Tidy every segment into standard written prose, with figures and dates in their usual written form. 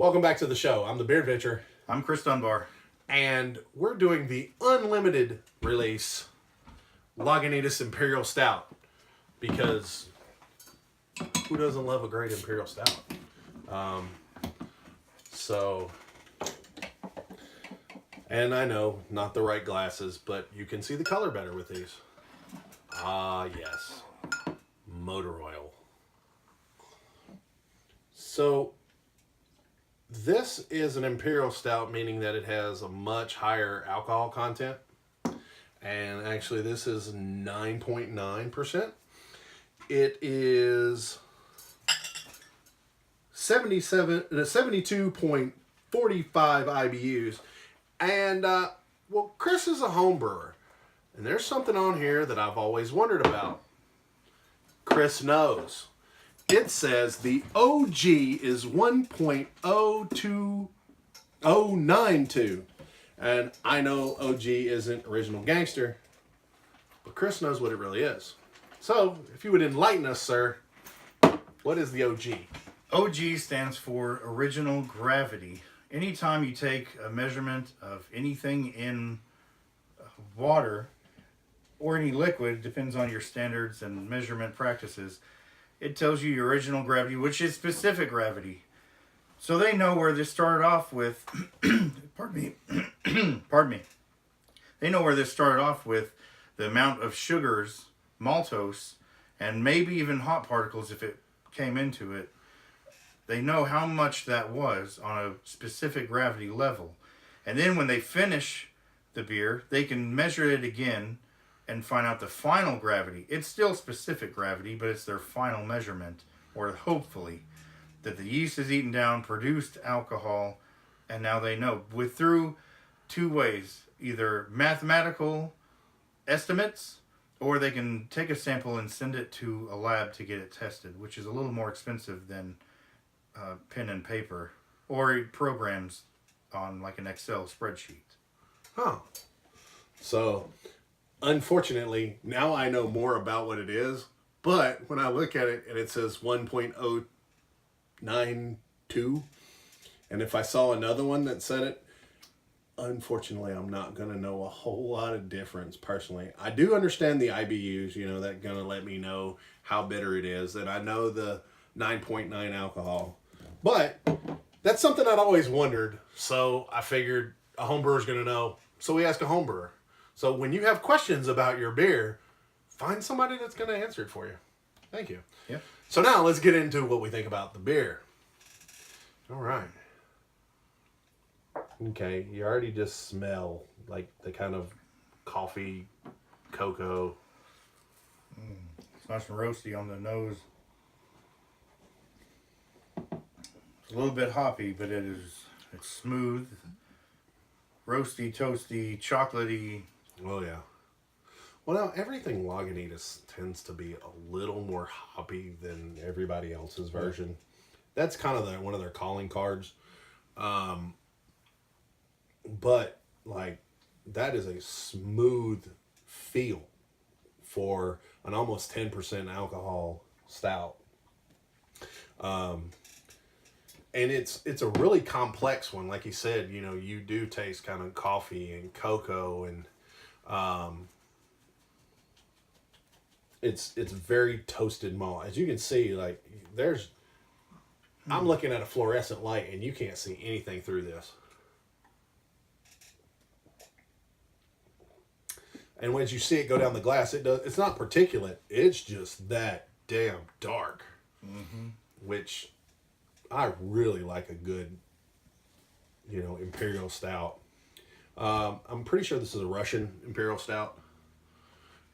Welcome back to the show. I'm the Beard Venture, I'm Chris Dunbar. and we're doing the unlimited release Lagunitas Imperial Stout because who doesn't love a great Imperial Stout? So, and I know, not the right glasses, but you can see the color better with these. Ah, yes. Motor oil. So, this is an Imperial Stout, meaning that it has a much higher alcohol content. And actually, this is 9.9%. It is 72.45 IBUs. And, well, Chris is a home brewer. And there's something on here that I've always wondered about. Chris knows. It says the OG is 1.02092. And I know OG isn't original gangster, but Chris knows what it really is. So, if you would enlighten us, sir, what is the OG? OG stands for original gravity. Anytime you take a measurement of anything in water or any liquid, depends on your standards and measurement practices, it tells you your original gravity, which is specific gravity. So they know where this started off with, pardon me. They know where this started off with the amount of sugars, maltose, and maybe even hot particles if it came into it. They know how much that was on a specific gravity level. And then when they finish the beer, they can measure it again and find out the final gravity. It's still specific gravity, but it's their final measurement, or hopefully, that the yeast is eaten down, produced alcohol, and now they know. Through two ways, either mathematical estimates, or they can take a sample and send it to a lab to get it tested, which is a little more expensive than pen and paper, or programs on like an Excel spreadsheet. Huh. So, unfortunately, now I know more about what it is, but when I look at it and it says 1.092, and if I saw another one that said it, unfortunately, I'm not going to know a whole lot of difference personally. I do understand the IBUs, that going to let me know how bitter it is, and I know the 9.9 alcohol, but that's something I'd always wondered, so I figured a home brewer's going to know, so we asked a home brewer. So when you have questions about your beer, find somebody that's going to answer it for you. Thank you. Yeah. So now let's get into what we think about the beer. All right. Okay, you already just smell like the kind of coffee, cocoa. It's nice and roasty on the nose. It's a little bit hoppy, but it's smooth, roasty, toasty, chocolatey. Oh, yeah. Well, now, everything Lagunitas tends to be a little more hoppy than everybody else's version. That's kind of one of their calling cards. But, that is a smooth feel for an almost 10% alcohol stout. And it's a really complex one. Like you said, you do taste kind of coffee and cocoa and it's very toasted malt. As you can see, I'm looking at a fluorescent light and you can't see anything through this. And when you see it go down the glass, it's not particulate. It's just that damn dark. Mm-hmm. Which I really like a good, Imperial Stout. I'm pretty sure this is a Russian Imperial Stout.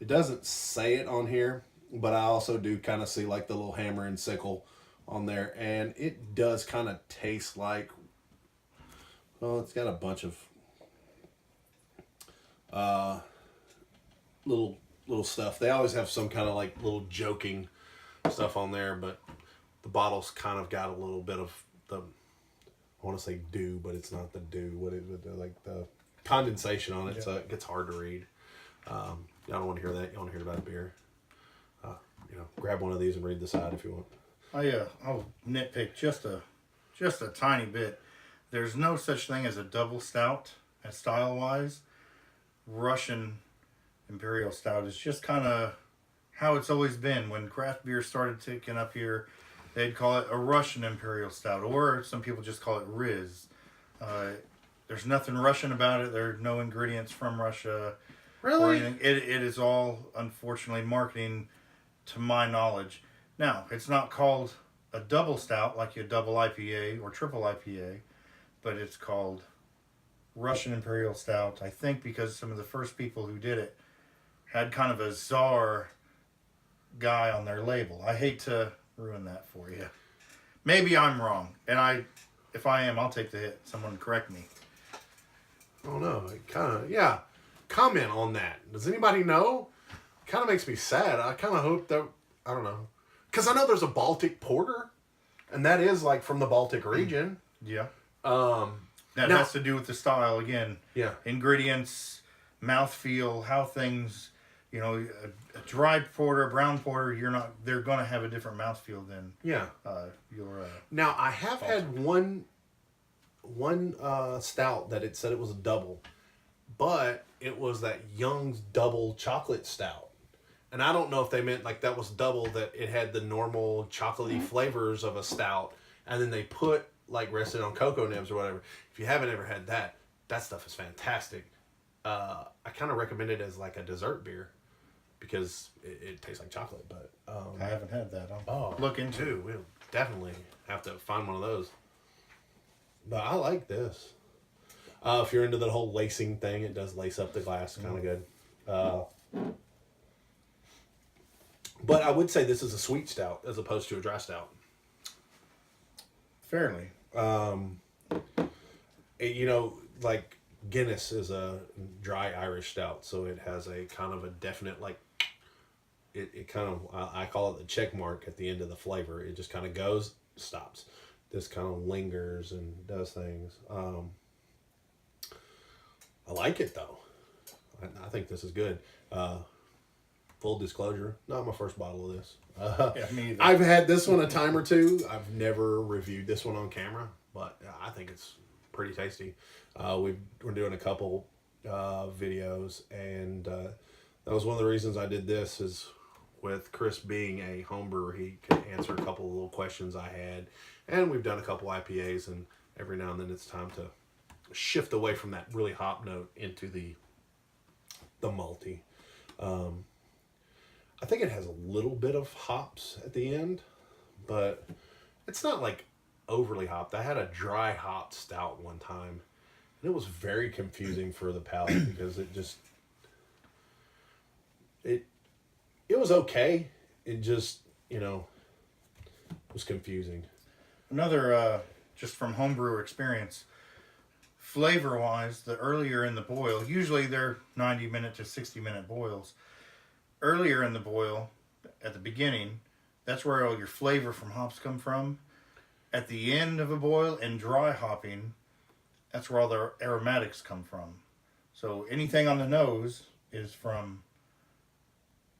It doesn't say it on here, but I also do kind of see the little hammer and sickle on there. And it does kind of taste like, well, it's got a bunch of little stuff. They always have some kind of little joking stuff on there, but the bottle's kind of got a little bit of the, I want to say dew, but it's not the dew. What is it? The condensation on it, yeah. So it gets hard to read. Y'all don't want to hear that. You want to hear about beer. Grab one of these and read the side if you want. I'll nitpick just a just a tiny bit. There's no such thing as a double stout, as style-wise. Russian Imperial Stout is just kind of how it's always been. When craft beer started ticking up here, they'd call it a Russian Imperial Stout, or some people just call it Riz. There's nothing Russian about it. There are no ingredients from Russia. Really? It is all, unfortunately, marketing to my knowledge. Now, it's not called a double stout like a double IPA or triple IPA, but it's called Russian Imperial Stout. I think because some of the first people who did it had kind of a czar guy on their label. I hate to ruin that for you. Maybe I'm wrong, and if I am, I'll take the hit. Someone correct me. Oh no, it kind of, yeah. Comment on that. Does anybody know? Kind of makes me sad. I kind of hope that, I don't know. Because I know there's a Baltic Porter, and that is like from the Baltic region. Yeah. That has to do with the style again. Yeah. Ingredients, mouthfeel, how things, a dry porter, a brown porter, they're going to have a different mouthfeel than your Now, I have Baltic. had one stout that it said it was a double, but it was that Young's double chocolate stout. And I don't know if they meant like that was double, that it had the normal chocolatey flavors of a stout, and then they put like rested on cocoa nibs or whatever. If you haven't ever had that stuff is fantastic. I kind of recommend it as like a dessert beer because it tastes like chocolate. But I haven't had that. I'll look into it. We'll definitely have to find one of those. But I like this. If you're into the whole lacing thing, it does lace up the glass kind of good. But I would say this is a sweet stout as opposed to a dry stout. Fairly. Like Guinness is a dry Irish stout, so it has a kind of a definite, like, it kind of, I call it the check mark at the end of the flavor. It just kind of goes, stops. This kind of lingers and does things. I like it, though. I think this is good. Full disclosure, not my first bottle of this. Me either. I've had this one a time or two. I've never reviewed this one on camera, but I think it's pretty tasty. We're doing a couple videos, and that was one of the reasons I did this, is with Chris being a home brewer, he could answer a couple of little questions I had, and we've done a couple IPAs, and every now and then it's time to shift away from that really hop note into the malty. I think it has a little bit of hops at the end, but it's not like overly hopped. I had a dry hopped stout one time, and it was very confusing for the palate because it just, it was okay. It just, was confusing. Another, just from homebrewer experience, flavor-wise, the earlier in the boil, usually they're 90-minute to 60-minute boils. Earlier in the boil, at the beginning, that's where all your flavor from hops come from. At the end of a boil and dry hopping, that's where all the aromatics come from. So anything on the nose is from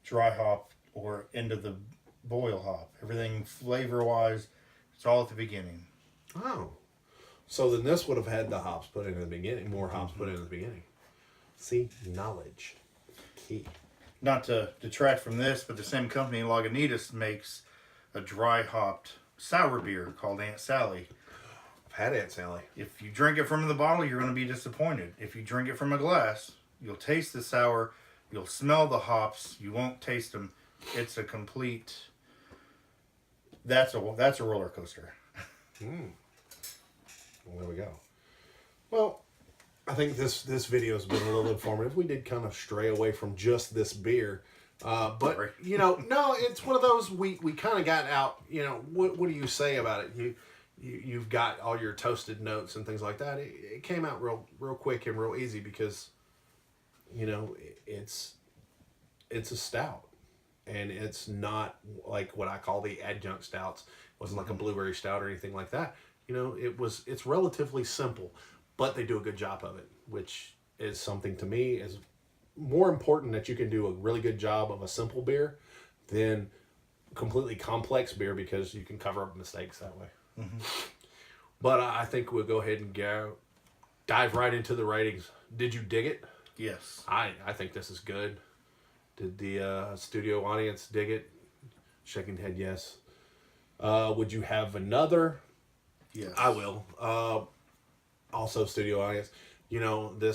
dry hop or end of the boil hop. Everything flavor-wise, it's all at the beginning. Oh. So then this would have had the hops put in at the beginning, more hops put in at the beginning. See, knowledge. Key. Not to detract from this, but the same company, Lagunitas, makes a dry hopped sour beer called Aunt Sally. I've had Aunt Sally. If you drink it from the bottle, you're going to be disappointed. If you drink it from a glass, you'll taste the sour, you'll smell the hops, you won't taste them. It's a complete, that's a roller coaster. Well, there we go. Well, I think this video has been a little informative. We did kind of stray away from just this beer. But, no, it's one of those, we kind of got out, what do you say about it? You've got all your toasted notes and things like that. It came out real quick and real easy because, it's a stout. And it's not like what I call the adjunct stouts. It wasn't like a blueberry stout or anything like that. It's relatively simple, but they do a good job of it, which is something to me is more important, that you can do a really good job of a simple beer than completely complex beer, because you can cover up mistakes that way. Mm-hmm. But I think we'll go ahead and dive right into the ratings. Did you dig it? Yes. I think this is good. Did the studio audience dig it? Shaking head, yes. Would you have another? Yes. I will. Also, studio audience. You know, the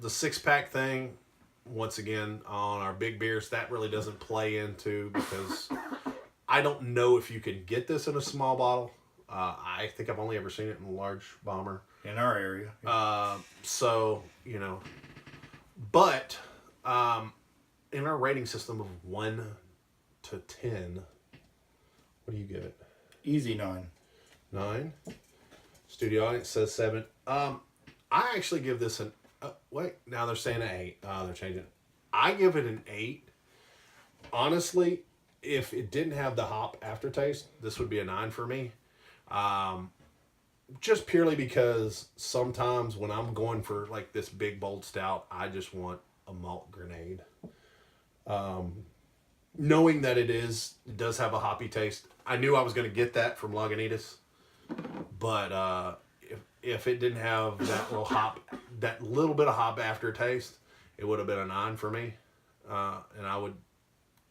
6-pack thing, once again, on our big beers, that really doesn't play into, because I don't know if you can get this in a small bottle. I think I've only ever seen it in a large bomber. In our area. So, you know, but in our rating system of 1 to 10, what do you give it? Easy 9. 9. Studio audience says 7. I actually give this an wait. Now they're saying an 8. They're changing it. I give it an 8. Honestly, if it didn't have the hop aftertaste, this would be a 9 for me. Just purely because sometimes when I'm going for like this big bold stout, I just want a malt grenade. Knowing that it does have a hoppy taste. I knew I was going to get that from Lagunitas, but if it didn't have that little bit of hop aftertaste, it would have been a 9 for me, and I would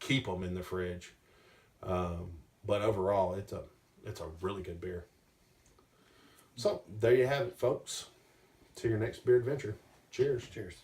keep them in the fridge. But overall, it's a really good beer. So there you have it, folks. To your next beer adventure. Cheers. Cheers.